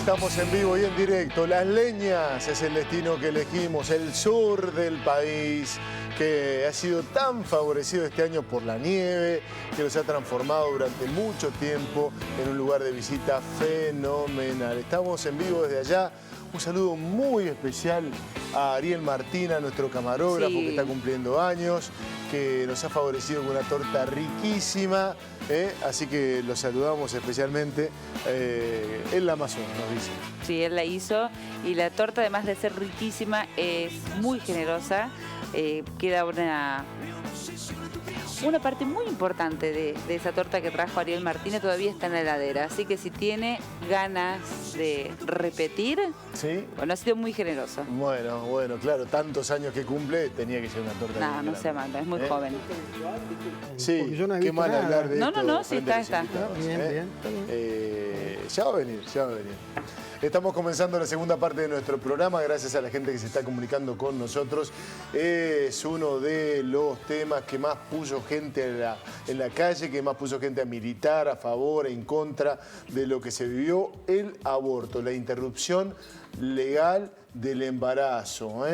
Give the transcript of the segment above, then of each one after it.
Estamos en vivo y en directo. Las Leñas es el destino que elegimos, el sur del país, que ha sido tan favorecido este año por la nieve, que nos ha transformado durante mucho tiempo en un lugar de visita fenomenal. Estamos en vivo desde allá. Un saludo muy especial a Ariel Martina, nuestro camarógrafo, que está cumpliendo años, que nos ha favorecido con una torta riquísima. Así que lo saludamos especialmente. Él la amasó, nos dice. Sí, él la hizo y la torta, además de ser riquísima, es muy generosa. Queda una parte muy importante de esa torta que trajo Ariel Martínez, todavía está en la heladera. Así que si tiene ganas de repetir, ¿sí? Bueno, ha sido muy generoso. Bueno, claro, tantos años que cumple, tenía que ser una torta. No sea mala, es muy joven. Sí, yo no he qué visto mal nada. hablar de esto. No, sí, está. Bien. Ya va a venir. Estamos comenzando la segunda parte de nuestro programa, gracias a la gente que se está comunicando con nosotros. Es uno de los temas que más puso gente en la calle, que más puso gente a militar, a favor, en contra de lo que se vivió, el aborto, la interrupción legal del embarazo,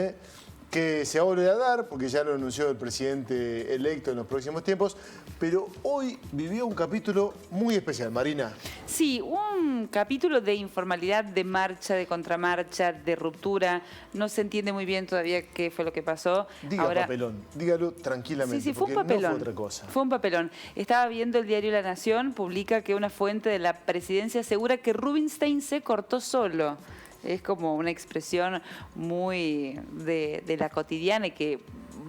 que se va a volver a dar, porque ya lo anunció el presidente electo en los próximos tiempos, pero hoy vivió un capítulo muy especial, Marina. Sí, un capítulo de informalidad, de marcha, de contramarcha, de ruptura. No se entiende muy bien todavía qué fue lo que pasó. Papelón, dígalo tranquilamente, sí, fue un porque papelón. no fue otra cosa. Fue un papelón. Estaba viendo el diario La Nación, publica que una fuente de la presidencia asegura que Rubinstein se cortó solo. Es como una expresión muy de la cotidiana y que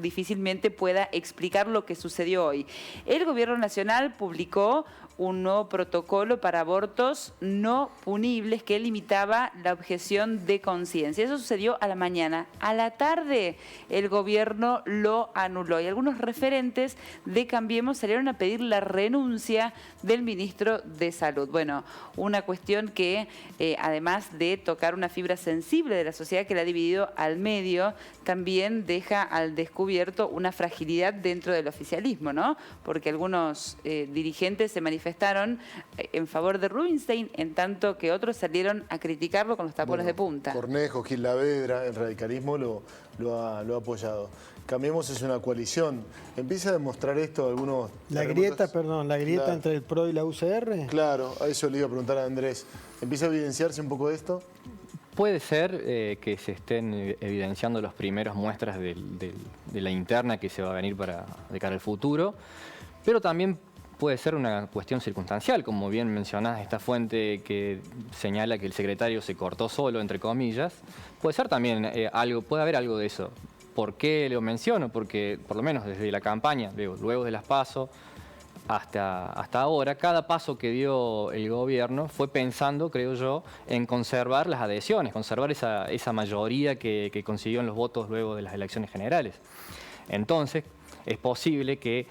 difícilmente pueda explicar lo que sucedió hoy. El Gobierno Nacional publicó un nuevo protocolo para abortos no punibles que limitaba la objeción de conciencia. Eso sucedió a la mañana. A la tarde el gobierno lo anuló y algunos referentes de Cambiemos salieron a pedir la renuncia del ministro de Salud. Bueno, una cuestión que además de tocar una fibra sensible de la sociedad que la ha dividido al medio, también deja al descubierto una fragilidad dentro del oficialismo, ¿no? Porque algunos dirigentes se manifestaron en favor de Rubinstein, en tanto que otros salieron a criticarlo con los tapones de punta. Cornejo, Gil Lavedra, el radicalismo lo ha apoyado. Cambiemos es una coalición. Empieza a demostrar esto algunos... La grieta claro, entre el PRO y la UCR. Claro, a eso le iba a preguntar a Andrés. ¿Empieza a evidenciarse un poco de esto? Puede ser que se estén evidenciando las primeras muestras de la interna que se va a venir de cara al futuro, pero también puede ser una cuestión circunstancial, como bien mencionás, esta fuente que señala que el secretario se cortó solo, entre comillas. Puede ser también puede haber algo de eso. ¿Por qué lo menciono? Porque por lo menos desde la campaña, luego de las PASO, hasta ahora, cada paso que dio el gobierno fue pensando, creo yo, en conservar las adhesiones, conservar esa mayoría que consiguió en los votos luego de las elecciones generales. Entonces, es posible que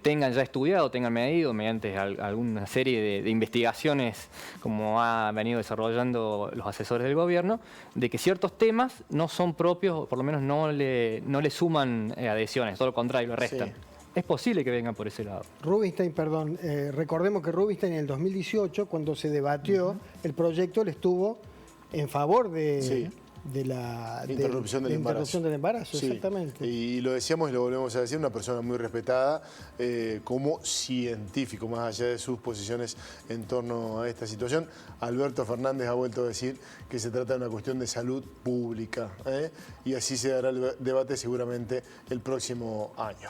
tengan ya estudiado, tengan medido mediante alguna serie de investigaciones, como ha venido desarrollando los asesores del gobierno, de que ciertos temas no son propios, o por lo menos no le suman adhesiones, todo lo contrario, lo restan. Sí. Es posible que vengan por ese lado. Rubinstein, recordemos que Rubinstein en el 2018, cuando se debatió el proyecto, él estuvo en favor de la interrupción del embarazo. Sí. Exactamente. Y lo decíamos y lo volvemos a decir, una persona muy respetada como científico, más allá de sus posiciones en torno a esta situación. Alberto Fernández ha vuelto a decir que se trata de una cuestión de salud pública, y así se dará el debate seguramente el próximo año.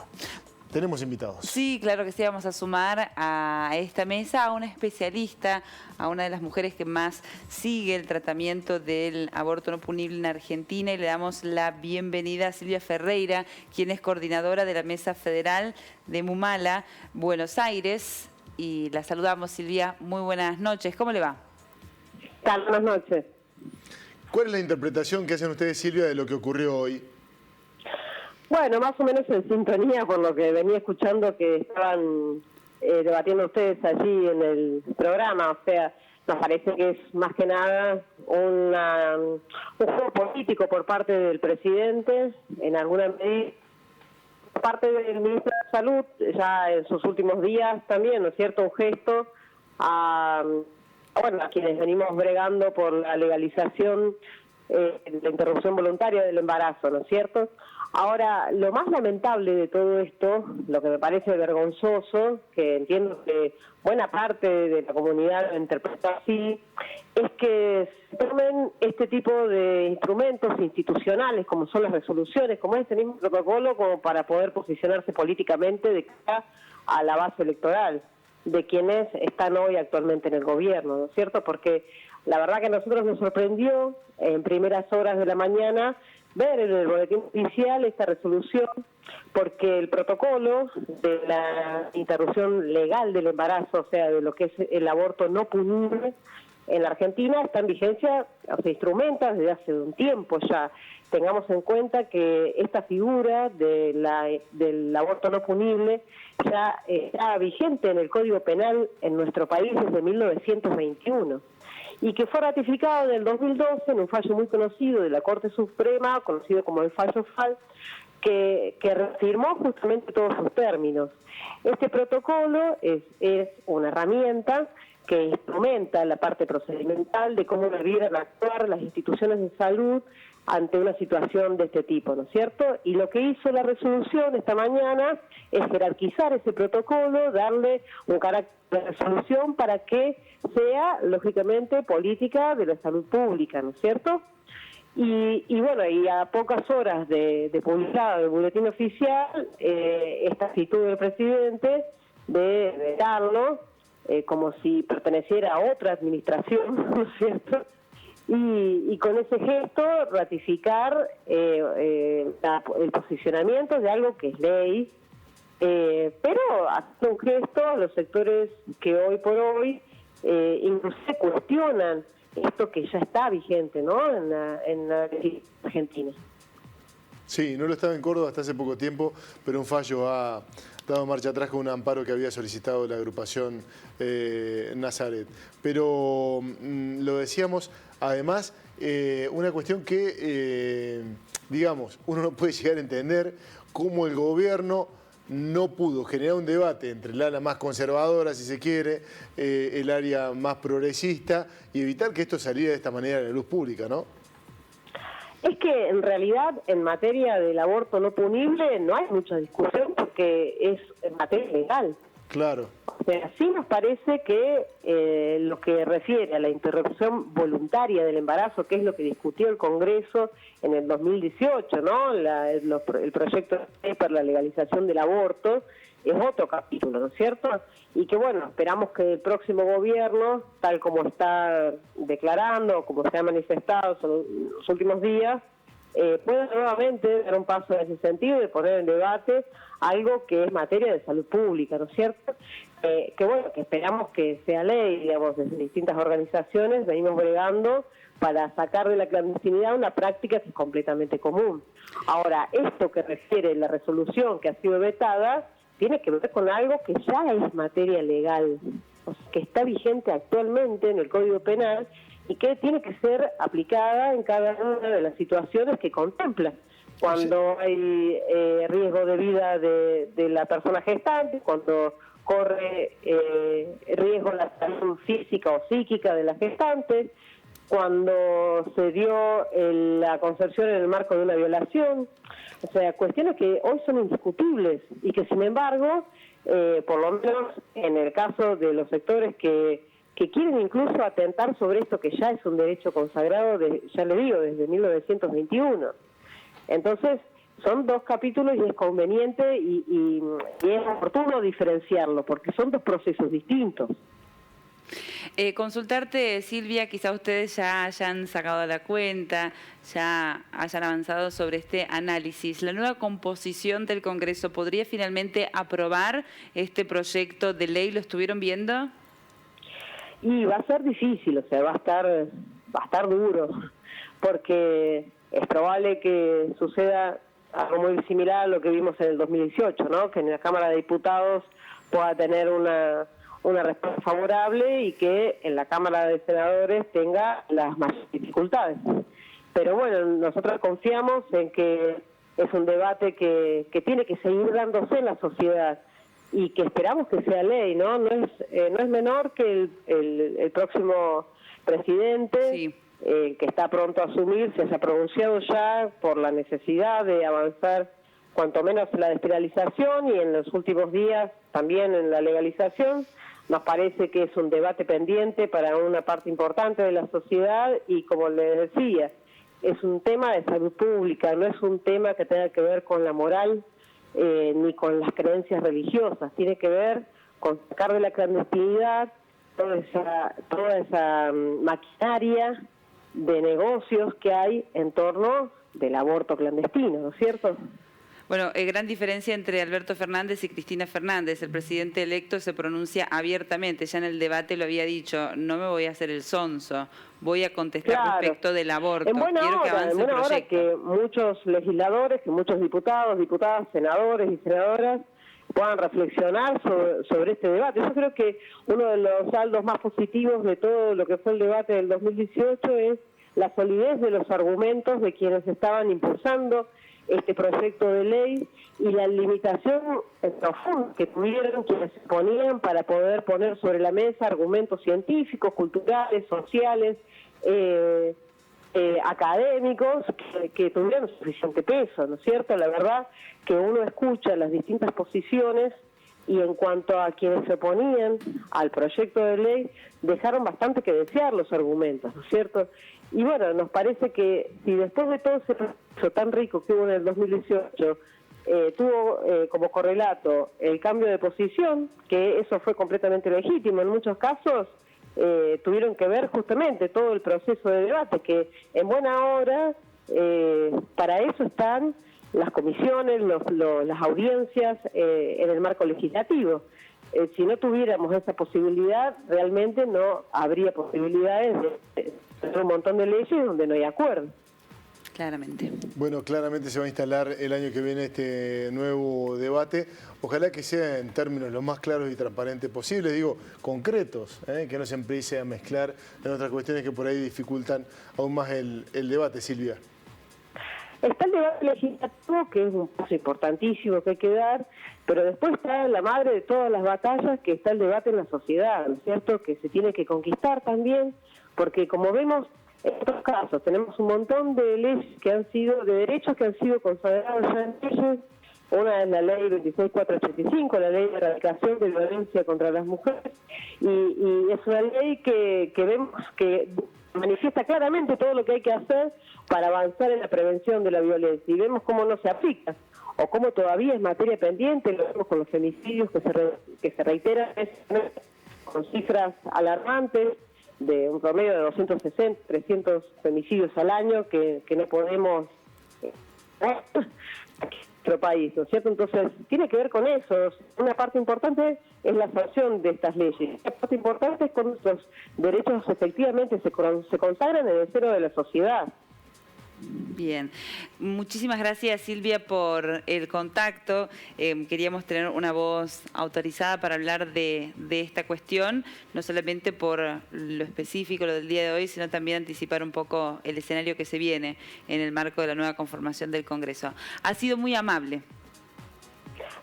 Tenemos invitados. Sí, claro que sí, vamos a sumar a esta mesa a una especialista, a una de las mujeres que más sigue el tratamiento del aborto no punible en Argentina, y le damos la bienvenida a Silvia Ferreira, quien es coordinadora de la Mesa Federal de Mumala, Buenos Aires. Y la saludamos, Silvia. Muy buenas noches. ¿Cómo le va? Buenas noches. ¿Cuál es la interpretación que hacen ustedes, Silvia, de lo que ocurrió hoy? Bueno, más o menos en sintonía por lo que venía escuchando que estaban debatiendo ustedes allí en el programa. O sea, nos parece que es más que nada un juego político por parte del presidente, en alguna medida, por parte del ministro de Salud, ya en sus últimos días también, ¿no es cierto?, un gesto a a quienes venimos bregando por la legalización de la interrupción voluntaria del embarazo, ¿no es cierto? Ahora, lo más lamentable de todo esto, lo que me parece vergonzoso, que entiendo que buena parte de la comunidad lo interpreta así, es que se tomen este tipo de instrumentos institucionales, como son las resoluciones, como este mismo protocolo, como para poder posicionarse políticamente de cara a la base electoral de quienes están hoy actualmente en el gobierno, ¿no es cierto? Porque la verdad que a nosotros nos sorprendió en primeras horas de la mañana ver en el boletín oficial esta resolución, porque el protocolo de la interrupción legal del embarazo, o sea, de lo que es el aborto no punible en la Argentina, está en vigencia, se instrumenta desde hace un tiempo ya. Tengamos en cuenta que esta figura del aborto no punible ya está vigente en el Código Penal en nuestro país desde 1921. Y que fue ratificado en el 2012 en un fallo muy conocido de la Corte Suprema, conocido como el fallo FAL, que reafirmó justamente todos sus términos. Este protocolo es una herramienta que instrumenta la parte procedimental de cómo debieran actuar las instituciones de salud ante una situación de este tipo, ¿no es cierto? Y lo que hizo la resolución esta mañana es jerarquizar ese protocolo, darle un carácter de resolución para que sea, lógicamente, política de la salud pública, ¿no es cierto? Y bueno, y a pocas horas de publicado el boletín oficial, esta actitud del presidente de vetarlo, como si perteneciera a otra administración, ¿no es cierto? Y con ese gesto ratificar el posicionamiento de algo que es ley, pero hace un gesto a los sectores que hoy por hoy inclusive cuestionan esto que ya está vigente, ¿no?, en la Argentina. Sí, no lo estaba en Córdoba hasta hace poco tiempo, pero un fallo ha dado marcha atrás con un amparo que había solicitado la agrupación Nazaret. Pero lo decíamos, además, una cuestión que, digamos, uno no puede llegar a entender cómo el gobierno no pudo generar un debate entre el ala más conservadora, si se quiere, el área más progresista, y evitar que esto saliera de esta manera a la luz pública, ¿no? Es que en realidad en materia del aborto no punible no hay mucha discusión porque es en materia legal. Claro. O sea, sí nos parece que lo que refiere a la interrupción voluntaria del embarazo, que es lo que discutió el Congreso en el 2018, ¿no? El proyecto de ley para la legalización del aborto, es otro capítulo, ¿no es cierto? Y que bueno, esperamos que el próximo gobierno, tal como está declarando, como se ha manifestado en los últimos días, pueda nuevamente dar un paso en ese sentido de poner en debate algo que es materia de salud pública, ¿no es cierto? Que bueno, que esperamos que sea ley, digamos, desde distintas organizaciones venimos bregando para sacar de la clandestinidad una práctica que es completamente común. Ahora, esto que refiere la resolución que ha sido vetada, tiene que ver con algo que ya es materia legal, o sea, que está vigente actualmente en el Código Penal y que tiene que ser aplicada en cada una de las situaciones que contempla. Cuando hay riesgo de vida de la persona gestante, cuando corre riesgo la salud física o psíquica de la gestante, cuando se dio la concepción en el marco de una violación. O sea, cuestiones que hoy son indiscutibles y que, sin embargo, por lo menos en el caso de los sectores que quieren incluso atentar sobre esto que ya es un derecho consagrado, ya le digo, desde 1921. Entonces, son dos capítulos y es conveniente y es oportuno diferenciarlo, porque son dos procesos distintos. Consultarte, Silvia, quizá ustedes ya hayan sacado la cuenta, ya hayan avanzado sobre este análisis. ¿La nueva composición del Congreso podría finalmente aprobar este proyecto de ley? ¿Lo estuvieron viendo? Y va a ser difícil, o sea, va a estar duro, porque es probable que suceda algo muy similar a lo que vimos en el 2018, ¿no? Que en la Cámara de Diputados pueda tener una respuesta favorable y que en la Cámara de Senadores tenga las mayores dificultades. Pero bueno, nosotros confiamos en que es un debate que tiene que seguir dándose en la sociedad, y que esperamos que sea ley, ¿no? No es menor que el próximo presidente, sí, que está pronto a asumir, se haya pronunciado ya por la necesidad de avanzar cuanto menos en la despenalización y en los últimos días también en la legalización. Nos parece que es un debate pendiente para una parte importante de la sociedad y, como les decía, es un tema de salud pública, no es un tema que tenga que ver con la moral ni con las creencias religiosas, tiene que ver con sacar de la clandestinidad toda esa maquinaria de negocios que hay en torno del aborto clandestino, ¿no es cierto? Bueno, gran diferencia entre Alberto Fernández y Cristina Fernández. El presidente electo se pronuncia abiertamente, ya en el debate lo había dicho, no me voy a hacer el sonso, voy a contestar respecto del aborto. En buena hora que muchos legisladores, que muchos diputados, diputadas, senadores y senadoras puedan reflexionar sobre este debate. Yo creo que uno de los saldos más positivos de todo lo que fue el debate del 2018 es la solidez de los argumentos de quienes estaban impulsando este proyecto de ley y la limitación profunda que tuvieron quienes se ponían para poder poner sobre la mesa argumentos científicos, culturales, sociales, académicos que tuvieran suficiente peso, ¿no es cierto? La verdad que uno escucha las distintas posiciones y en cuanto a quienes se oponían al proyecto de ley, dejaron bastante que desear los argumentos, ¿no es cierto? Y bueno, nos parece que si después de todo ese proceso tan rico que hubo en el 2018, tuvo como correlato el cambio de posición, que eso fue completamente legítimo, en muchos casos tuvieron que ver justamente todo el proceso de debate, que en buena hora para eso están las comisiones, las audiencias en el marco legislativo. Si no tuviéramos esa posibilidad, realmente no habría posibilidades de un montón de leyes donde no hay acuerdo. Claramente. Bueno, claramente se va a instalar el año que viene este nuevo debate. Ojalá que sea en términos lo más claros y transparentes posibles, digo, concretos, que no se empiece a mezclar en otras cuestiones que por ahí dificultan aún más el debate, Silvia. Está el debate legislativo, que es un paso importantísimo que hay que dar, pero después está la madre de todas las batallas, que está el debate en la sociedad, ¿no es cierto?, que se tiene que conquistar también, porque como vemos en otros casos, tenemos un montón de leyes que han sido, de derechos que han sido consagrados ya en leyes. Una es la ley 26485, la ley de erradicación de violencia contra las mujeres, y es una ley que vemos que manifiesta claramente todo lo que hay que hacer para avanzar en la prevención de la violencia, y vemos cómo no se aplica, o cómo todavía es materia pendiente, lo vemos con los femicidios que se reiteran con cifras alarmantes, de un promedio de 260, 300 femicidios al año que no podemos aquí en nuestro país, ¿no es cierto? Entonces, tiene que ver con eso. Una parte importante es la sanción de estas leyes. Una parte importante es cuando nuestros derechos efectivamente se consagran en el seno de la sociedad. Bien, muchísimas gracias Silvia por el contacto. Queríamos tener una voz autorizada para hablar de esta cuestión, no solamente por lo específico, lo del día de hoy, sino también anticipar un poco el escenario que se viene en el marco de la nueva conformación del Congreso. Ha sido muy amable.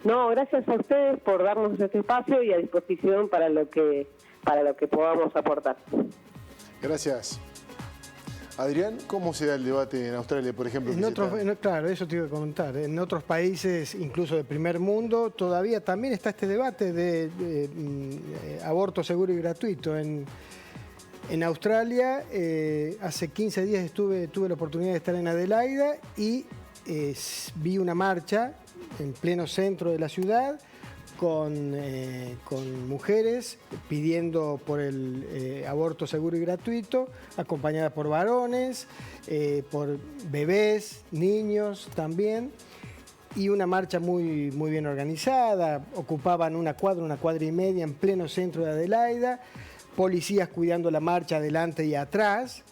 No, gracias a ustedes por darnos este espacio y a disposición para lo que podamos aportar. Gracias. Adrián, ¿cómo se da el debate en Australia, por ejemplo? Claro, eso te iba a comentar. En otros países, incluso del primer mundo, todavía también está este debate de aborto seguro y gratuito. En Australia, hace 15 días tuve la oportunidad de estar en Adelaida y vi una marcha en pleno centro de la ciudad con mujeres pidiendo por el aborto seguro y gratuito, acompañadas por varones, por bebés, niños también, y una marcha muy, muy bien organizada. Ocupaban una cuadra y media en pleno centro de Adelaida, policías cuidando la marcha adelante y atrás,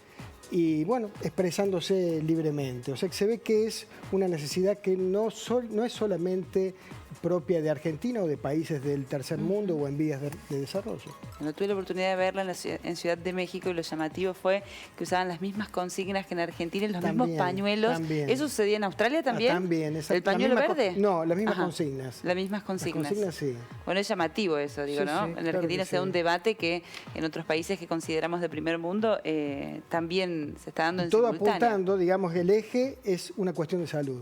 y bueno, expresándose libremente. O sea que se ve que es una necesidad que no es solamente propia de Argentina o de países del tercer mundo o en vías de desarrollo. No tuve la oportunidad de verla en Ciudad de México y lo llamativo fue que usaban las mismas consignas que en Argentina y los mismos pañuelos. También. ¿Eso sucedía en Australia también? También. ¿El pañuelo verde? No, las mismas consignas. Las mismas consignas. Las consignas, sí. Bueno, es llamativo eso, digo, Sí, ¿no? sí, En claro Argentina que se da sí. un debate que en otros países que consideramos de primer mundo también se está dando en Todo simultáneo. apuntando, digamos, el eje es una cuestión de salud.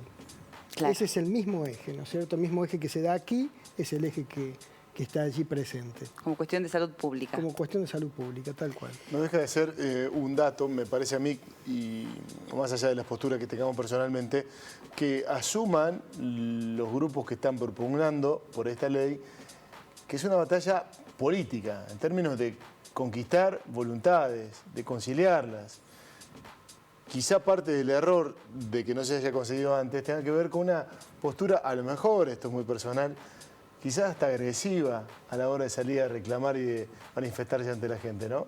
Claro. Ese es el mismo eje, ¿no es cierto? El mismo eje que se da aquí es el eje que está allí presente. Como cuestión de salud pública. Como cuestión de salud pública, tal cual. No deja de ser un dato, me parece a mí, y más allá de las posturas que tengamos personalmente, que asuman los grupos que están propugnando por esta ley que es una batalla política, en términos de conquistar voluntades, de conciliarlas. Quizá parte del error de que no se haya conseguido antes tenga que ver con una postura, a lo mejor, esto es muy personal, quizás hasta agresiva a la hora de salir a reclamar y de manifestarse ante la gente, ¿no?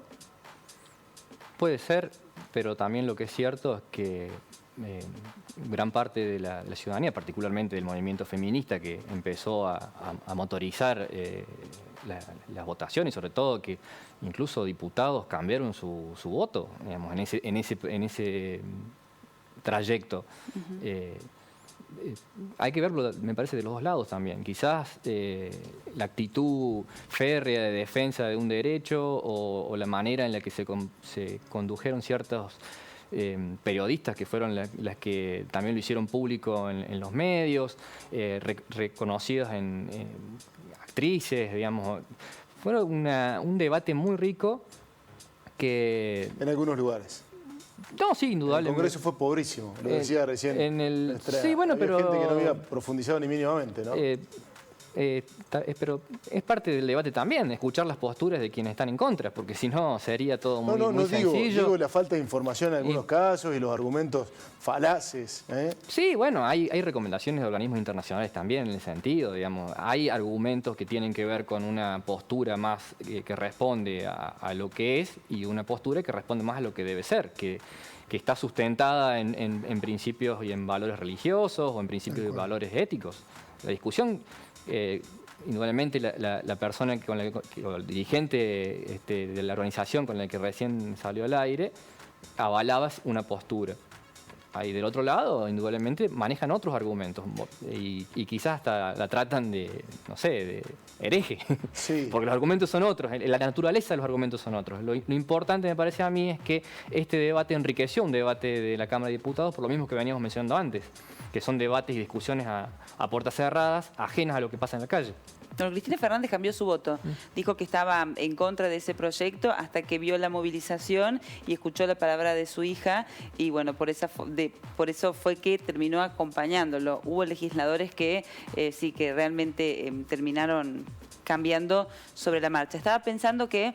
Puede ser, pero también lo que es cierto es que gran parte de la ciudadanía, particularmente del movimiento feminista que empezó a motorizar las votaciones, sobre todo que incluso diputados cambiaron su voto, digamos, en ese trayecto. Hay que verlo, me parece, de los dos lados también. Quizás la actitud férrea de defensa de un derecho o la manera en la que se condujeron ciertos periodistas que fueron las que también lo hicieron público en los medios, reconocidas en actrices, digamos. Fue un debate muy rico que... En algunos lugares. No, sí, indudablemente. El Congreso fue pobrísimo, lo decía recién. Sí, bueno, había pero... gente que no había profundizado ni mínimamente, ¿no? Pero es parte del debate también, escuchar las posturas de quienes están en contra, porque si no sería todo muy sencillo. Digo la falta de información en algunos casos y los argumentos falaces. Sí, bueno, hay recomendaciones de organismos internacionales también en el sentido, digamos. Hay argumentos que tienen que ver con una postura más que responde a lo que es y una postura que responde más a lo que debe ser, que está sustentada en principios y en valores religiosos o en principios y valores éticos. La discusión... indudablemente la persona o el dirigente de la organización con la que recién salió al aire avalaba una postura. Ahí del otro lado, indudablemente, manejan otros argumentos y quizás hasta la tratan de, no sé, de hereje. Sí. Porque los argumentos son otros, la naturaleza de los argumentos son otros. Lo importante, me parece a mí, es que este debate enriqueció un debate de la Cámara de Diputados por lo mismo que veníamos mencionando antes, que son debates y discusiones a puertas cerradas, ajenas a lo que pasa en la calle. Bueno, Cristina Fernández cambió su voto. Dijo que estaba en contra de ese proyecto hasta que vio la movilización y escuchó la palabra de su hija y bueno, por eso fue que terminó acompañándolo. Hubo legisladores que sí que realmente terminaron cambiando sobre la marcha. Estaba pensando que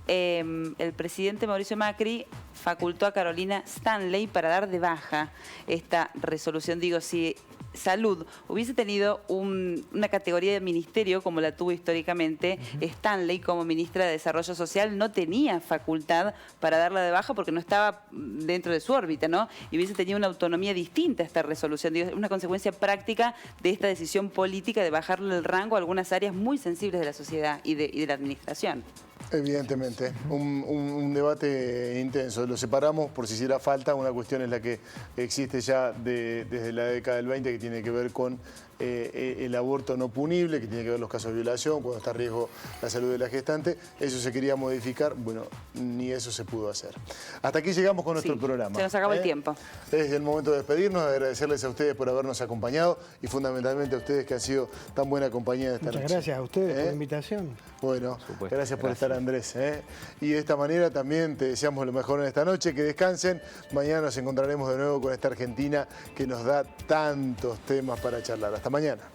el presidente Mauricio Macri facultó a Carolina Stanley para dar de baja esta resolución. Digo, si Salud hubiese tenido una categoría de ministerio como la tuvo históricamente, Stanley como ministra de Desarrollo Social no tenía facultad para darla de baja porque no estaba dentro de su órbita, ¿no? Y hubiese tenido una autonomía distinta a esta resolución. Digo, es una consecuencia práctica de esta decisión política de bajarle el rango a algunas áreas muy sensibles de la sociedad y de la administración. Evidentemente, un debate intenso. Lo separamos por si hiciera falta. Una cuestión es la que existe ya desde la década del 20 que tiene que ver con el aborto no punible, que tiene que ver los casos de violación, cuando está en riesgo la salud de la gestante. Eso se quería modificar, bueno, ni eso se pudo hacer. Hasta aquí llegamos con nuestro programa. Se nos acabó el tiempo. Es el momento de despedirnos, de agradecerles a ustedes por habernos acompañado y fundamentalmente a ustedes que han sido tan buena compañía de esta noche. Muchas gracias a ustedes por la invitación. Bueno, gracias por estar, Andrés. Y de esta manera también te deseamos lo mejor en esta noche, que descansen. Mañana nos encontraremos de nuevo con esta Argentina que nos da tantos temas para charlar. Hasta mañana.